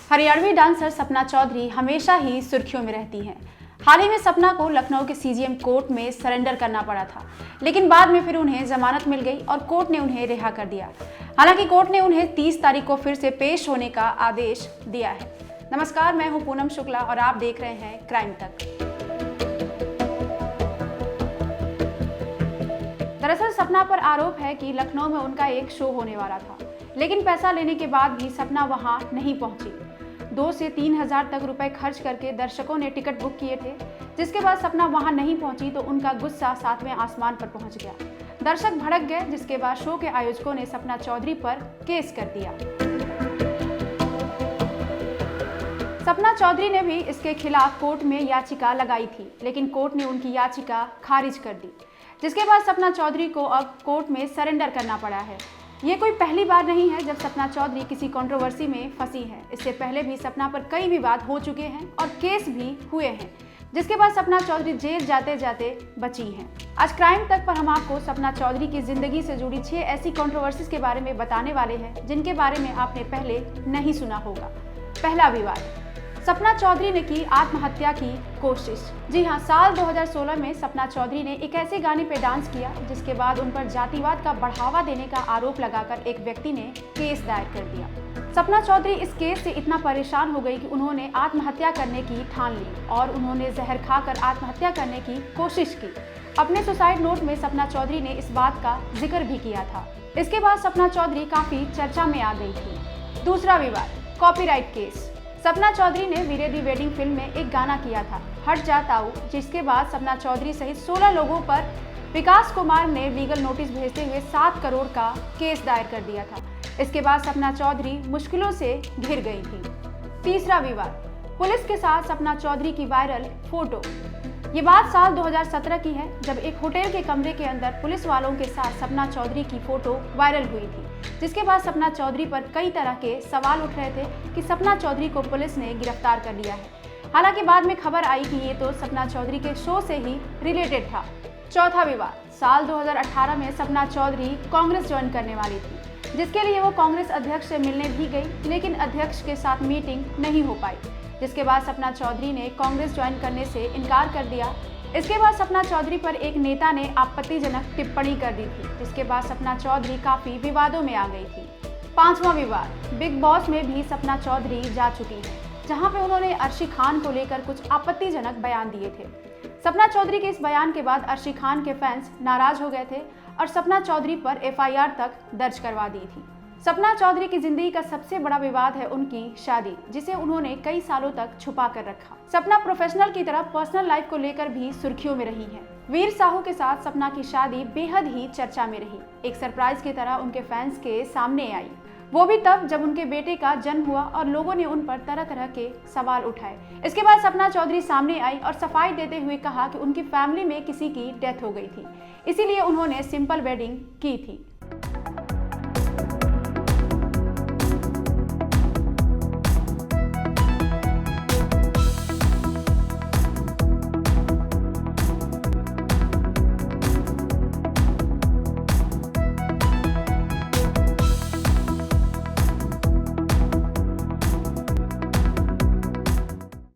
Haryanvi dancer Sapna Chaudhary हमेशा ही सुर्खियों में रहती हैं। हाल ही में सपना को लखनऊ के सीजीएम कोर्ट में सरेंडर करना पड़ा था, लेकिन बाद में फिर उन्हें जमानत मिल गई और कोर्ट ने उन्हें रिहा कर दिया। हालांकि कोर्ट ने उन्हें 30 तारीख को फिर से पेश होने का आदेश दिया है। नमस्कार, मैं हूं पूनम शुक्ला और आप देख रहे हैं क्राइम तक। दरअसल सपना पर आरोप है कि लखनऊ में उनका एक शो होने वाला था, लेकिन पैसा लेने के बाद भी सपना वहां नहीं पहुंची। 2 से 3 हज़ार तक रुपए खर्च करके दर्शकों ने टिकट बुक किए थे, जिसके बाद सपना वहां नहीं पहुंची तो उनका गुस्सा 7वें आसमान पर पहुंच गया। दर्शक भड़क गए, जिसके बाद शो के आयोजकों ने सपना चौधरी पर केस कर दिया। सपना चौधरी ने भी इसके खिलाफ कोर्ट में याचिका लगाई थी, लेकिन कोर्ट ने उनकी याचिका खारिज कर दी, जिसके बाद सपना चौधरी को अब कोर्ट में सरेंडर करना पड़ा है। ये कोई पहली बार नहीं है जब सपना चौधरी किसी कंट्रोवर्सी में फंसी है। इससे पहले भी सपना पर कई विवाद हो चुके हैं और केस भी हुए हैं, जिसके बाद सपना चौधरी जेल जाते जाते बची हैं। आज क्राइम तक पर हम आपको सपना चौधरी की जिंदगी से जुड़ी 6 ऐसी कंट्रोवर्सीज के बारे में बताने वाले हैं जिनके बारे में आपने पहले नहीं सुना होगा। पहला विवाद, सपना चौधरी ने की आत्महत्या की कोशिश। जी हाँ, साल 2016 में सपना चौधरी ने एक ऐसे गाने पे डांस किया जिसके बाद उन पर जातिवाद का बढ़ावा देने का आरोप लगाकर एक व्यक्ति ने केस दायर कर दिया। सपना चौधरी इस केस से इतना परेशान हो गई कि उन्होंने आत्महत्या करने की ठान ली और उन्होंने जहर खाकर आत्महत्या करने की कोशिश की। अपने सुसाइड नोट में सपना चौधरी ने इस बात का जिक्र भी किया था। इसके बाद सपना चौधरी काफी चर्चा में आ गई थी। दूसरा विवाद, कॉपीराइट केस। सपना चौधरी ने वीरे दी वेडिंग फिल्म में एक गाना किया था, हट जाता हूं, जिसके बाद सपना चौधरी सहित 16 लोगों पर विकास कुमार ने लीगल नोटिस भेजते हुए 7 करोड़ का केस दायर कर दिया था। इसके बाद सपना चौधरी मुश्किलों से घिर गई थी। तीसरा विवाद, पुलिस के साथ सपना चौधरी की वायरल फोटो। ये बात साल 2017 की है, जब एक होटल के कमरे के अंदर पुलिस वालों के साथ सपना चौधरी की फोटो वायरल हुई थी, जिसके बाद सपना चौधरी पर कई तरह के सवाल उठ रहे थे कि सपना चौधरी को पुलिस ने गिरफ्तार कर लिया है। हालांकि बाद में खबर आई कि ये तो सपना चौधरी के शो से ही रिलेटेड था। चौथा विवाद, साल 2018 में सपना चौधरी कांग्रेस ज्वाइन करने वाली थी, जिसके लिए वो कांग्रेस अध्यक्ष से मिलने भी गई, लेकिन अध्यक्ष के साथ मीटिंग नहीं हो पाई, जिसके बाद सपना चौधरी ने कांग्रेस ज्वाइन करने से इनकार कर दिया। इसके बाद सपना चौधरी पर एक नेता ने आपत्तिजनक टिप्पणी कर दी थी, जिसके बाद सपना चौधरी काफी विवादों में आ गई थी। पांचवा विवाद, बिग बॉस में भी सपना चौधरी जा चुकी है, जहां पे उन्होंने अर्शी खान को लेकर कुछ आपत्तिजनक बयान दिए थे। सपना चौधरी के इस बयान के बाद अर्शी खान के फैंस नाराज हो गए थे और सपना चौधरी पर FIR तक दर्ज करवा दी थी। सपना चौधरी की जिंदगी का सबसे बड़ा विवाद है उनकी शादी, जिसे उन्होंने कई सालों तक छुपा कर रखा। सपना प्रोफेशनल की तरह पर्सनल लाइफ को लेकर भी सुर्खियों में रही है। वीर साहू के साथ सपना की शादी बेहद ही चर्चा में रही, एक सरप्राइज की तरह उनके फैंस के सामने आई, वो भी तब जब उनके बेटे का जन्म हुआ और लोगों ने उन पर तरह तरह के सवाल उठाए। इसके बाद सपना चौधरी सामने आई और सफाई देते हुए कहा कि उनकी फैमिली में किसी की डेथ हो गई थी, इसीलिए उन्होंने सिंपल वेडिंग की थी।